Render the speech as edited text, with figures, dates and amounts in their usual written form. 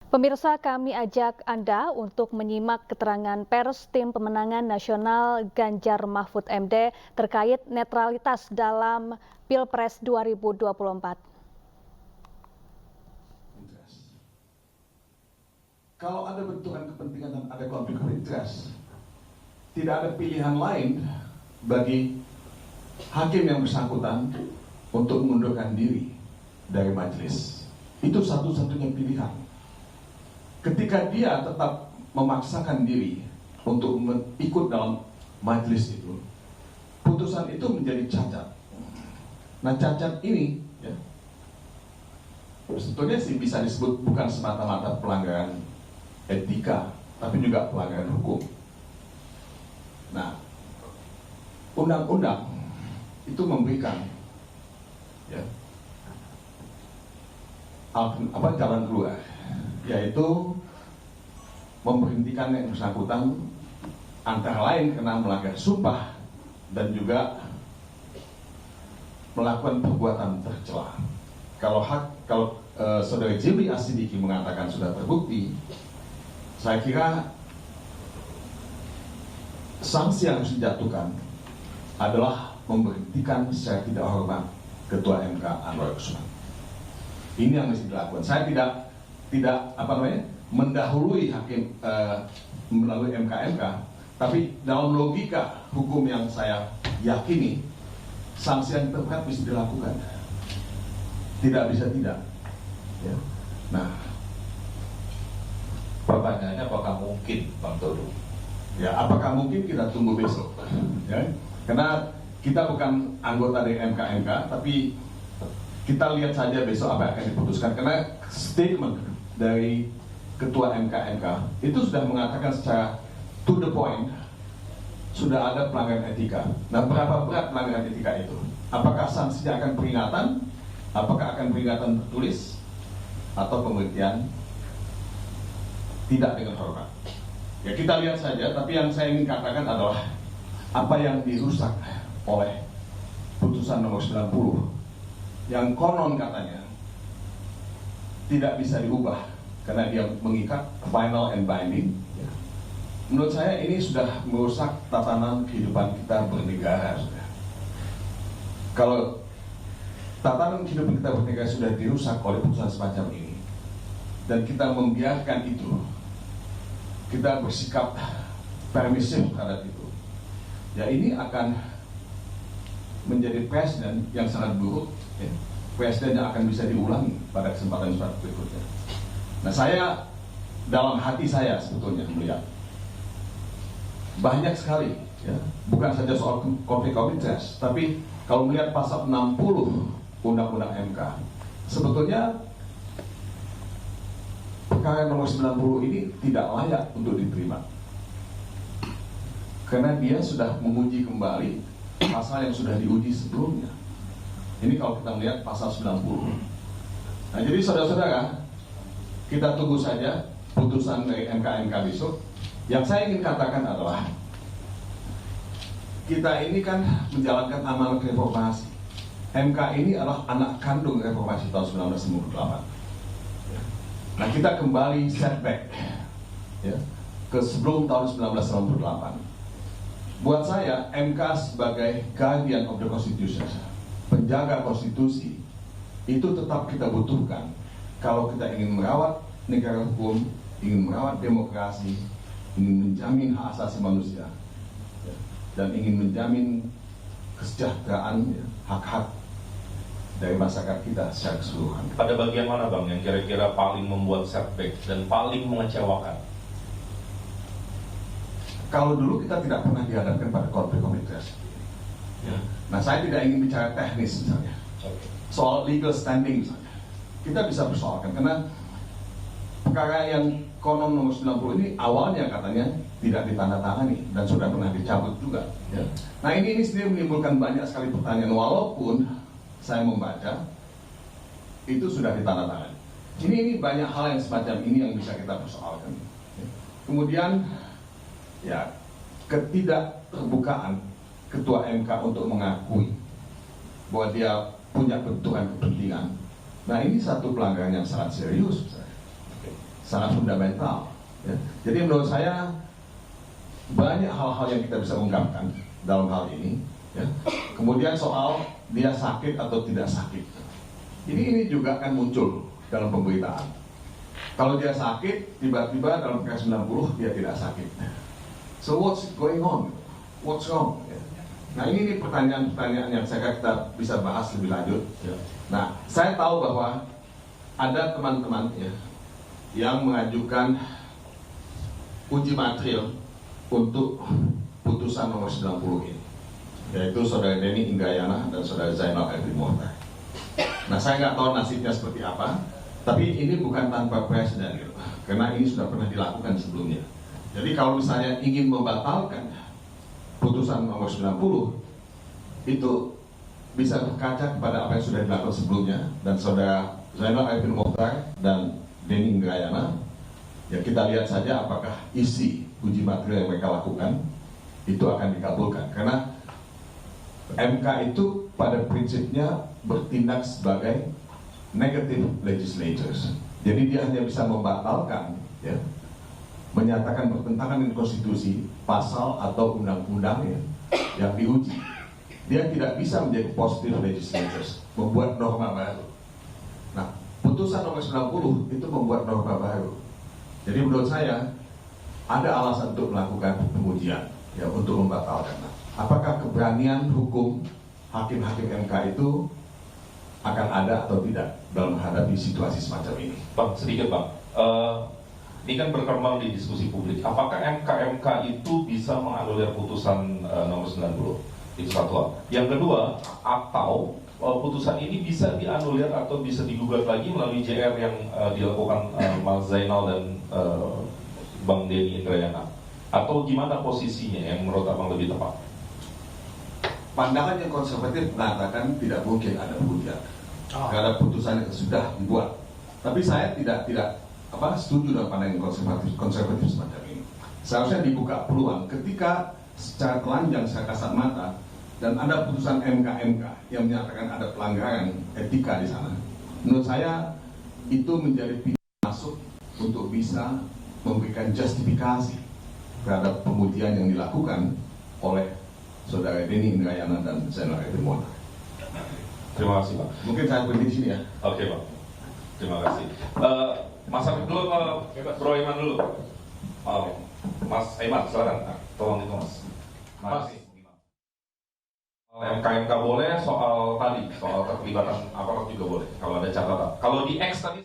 Pemirsa, kami ajak Anda untuk menyimak keterangan pers Tim Pemenangan Nasional Ganjar Mahfud MD terkait netralitas dalam Pilpres 2024. Kalau ada benturan kepentingan dan ada konflik of interest, tidak ada pilihan lain bagi hakim yang bersangkutan untuk mengundurkan diri dari majelis. Itu satu-satunya pilihan. Ketika dia tetap memaksakan diri untuk ikut dalam majelis itu, putusan itu menjadi cacat. Nah, cacat ini ya, sebetulnya sih bisa disebut bukan semata-mata pelanggaran etika, tapi juga pelanggaran hukum. Nah, undang-undang itu memberikan ya, jalan keluar, yaitu memberhentikan yang bersangkutan antara lain karena melanggar sumpah dan juga melakukan perbuatan tercela. Kalau saudara Jimli Asidiki mengatakan sudah terbukti, saya kira sanksi yang harus dijatuhkan adalah memberhentikan secara tidak hormat Ketua MK Anwar Usman. Ini yang mesti dilakukan. Saya tidak mendahului hakim melalui MK, tapi dalam logika hukum yang saya yakini, sanksi yang tepat bisa dilakukan. Tidak bisa tidak. Ya. Nah, pertanyaannya apakah mungkin, Bang Todo? Ya, apakah mungkin kita tunggu besok? Ya, karena kita bukan anggota dari MK, tapi kita lihat saja besok apa yang akan diputuskan. Karena statement dari Ketua MK itu sudah mengatakan secara to the point, sudah ada pelanggaran etika. Nah, berapa berat pelanggaran etika itu? Apakah sanksinya akan peringatan? Apakah akan peringatan tertulis? Atau pemberhentian tidak dengan hormat? Ya, kita lihat saja, tapi yang saya ingin katakan adalah apa yang dirusak oleh putusan nomor 90 yang konon katanya tidak bisa diubah karena dia mengikat final and binding. Menurut saya ini sudah merusak tatanan kehidupan kita bernegara. Kalau tatanan kehidupan kita bernegara sudah dirusak oleh putusan semacam ini dan kita membiarkan itu, kita bersikap permisif terhadap itu, ya ini akan menjadi presiden yang sangat buruk, ya. Presiden yang akan bisa diulangi pada kesempatan berikutnya. Nah, saya dalam hati saya sebetulnya melihat banyak sekali, ya, bukan saja soal konflik of interest, tapi kalau melihat pasal 60 Undang-Undang MK, sebetulnya perkara nomor 90 ini tidak layak untuk diterima karena dia sudah menguji kembali pasal yang sudah diuji sebelumnya. Ini kalau kita melihat pasal 90. Nah, jadi saudara-saudara, kita tunggu saja putusan dari MK besok. Yang saya ingin katakan adalah kita ini kan menjalankan amanat reformasi. MK ini adalah anak kandung reformasi tahun 1998. Nah, kita kembali setback ya, ke sebelum tahun 1998. Buat saya, MK sebagai guardian of the Constitution, penjaga konstitusi, itu tetap kita butuhkan kalau kita ingin merawat negara hukum, ingin merawat demokrasi, ingin menjamin hak asasi manusia, ya, dan ingin menjamin kesejahteraan, ya, hak-hak dari masyarakat kita secara keseluruhan. Pada bagian mana, Bang, yang kira-kira paling membuat setback dan paling mengecewakan? Kalau dulu kita tidak pernah dihadapkan pada konflik of interest. Ya. Nah, saya tidak ingin bicara teknis misalnya, soal legal standing misalnya. Kita bisa persoalkan karena perkara yang konon nomor 90 ini awalnya katanya tidak ditandatangani dan sudah pernah dicabut juga. Ya. Nah, ini sendiri menimbulkan banyak sekali pertanyaan walaupun saya membaca itu sudah ditandatangani. Ini banyak hal yang semacam ini yang bisa kita persoalkan. Ya. Kemudian ya, ketidakterbukaan Ketua MK untuk mengakui bahwa dia punya benturan kepentingan. Nah, ini satu pelanggaran yang sangat serius. sangat fundamental. Ya. Jadi menurut saya banyak hal-hal yang kita bisa ungkapkan dalam hal ini. Ya. Kemudian soal dia sakit atau tidak sakit, ini juga akan muncul dalam pemberitaan. Kalau dia sakit, tiba-tiba dalam PK90 dia tidak sakit. So what's going on? What's wrong? Ya. Nah ini pertanyaan-pertanyaan yang saya kira kita bisa bahas lebih lanjut. Ya. Nah saya tahu bahwa ada teman-teman ya, yang mengajukan uji material untuk putusan nomor 90 ini, yaitu saudara Denny Indrayana dan saudara Zainal Arifin Mohtar. Nah saya nggak tahu nasibnya seperti apa, tapi ini bukan tanpa presiden gitu, karena ini sudah pernah dilakukan sebelumnya. Jadi kalau misalnya ingin membatalkan putusan nomor 90, itu bisa berkaca kepada apa yang sudah dilakukan sebelumnya, dan saudara Zainal Arifin Mohtar dan Denny Indrayana, ya kita lihat saja apakah isi uji material yang mereka lakukan itu akan dikabulkan, karena MK itu pada prinsipnya bertindak sebagai negative legislators. Jadi dia hanya bisa membatalkan, ya, menyatakan bertentangan dengan konstitusi, pasal atau undang-undang ya, yang diuji. Dia tidak bisa menjadi positive legislators, membuat norma baru. Nah, putusan nomor 90 itu membuat norma baru. Jadi menurut saya ada alasan untuk melakukan pengujian, ya, untuk membatalkan. Apakah keberanian hukum hakim-hakim MK itu akan ada atau tidak dalam menghadapi situasi semacam ini? Bang, sedikit Bang, ini kan berkembang di diskusi publik. Apakah MK itu bisa menganulir putusan nomor 90? Itu satu hal. Yang kedua, atau putusan ini bisa dianulir atau bisa digugat lagi melalui JR yang dilakukan Mas Zainal dan Bang Denny Indrayana? Atau gimana posisinya yang menurut Abang lebih tepat? Pandangan yang konservatif mengatakan tidak mungkin ada pengujian terhadap putusan yang sudah dibuat. Tapi saya tidak setuju dengan pandangan konservatif semacam ini. Seharusnya dibuka peluang ketika secara telanjang, secara kasat mata, dan ada putusan MK yang menyatakan ada pelanggaran etika di sana. Menurut saya itu menjadi pintu masuk untuk bisa memberikan justifikasi terhadap pengujian yang dilakukan oleh saudara Denny Indrayana dan Zainal Arifin Mohtar. Terima kasih Pak. Mungkin saya berhenti di sini ya. Oke Pak. Terima kasih. Mas Arif dulu, Bro Iman dulu. Mas Iman, silakan. Tolong itu Mas. Mas. MK boleh, soal keterlibatan aparat juga boleh. Kalau ada catatan. Kalau di X tadi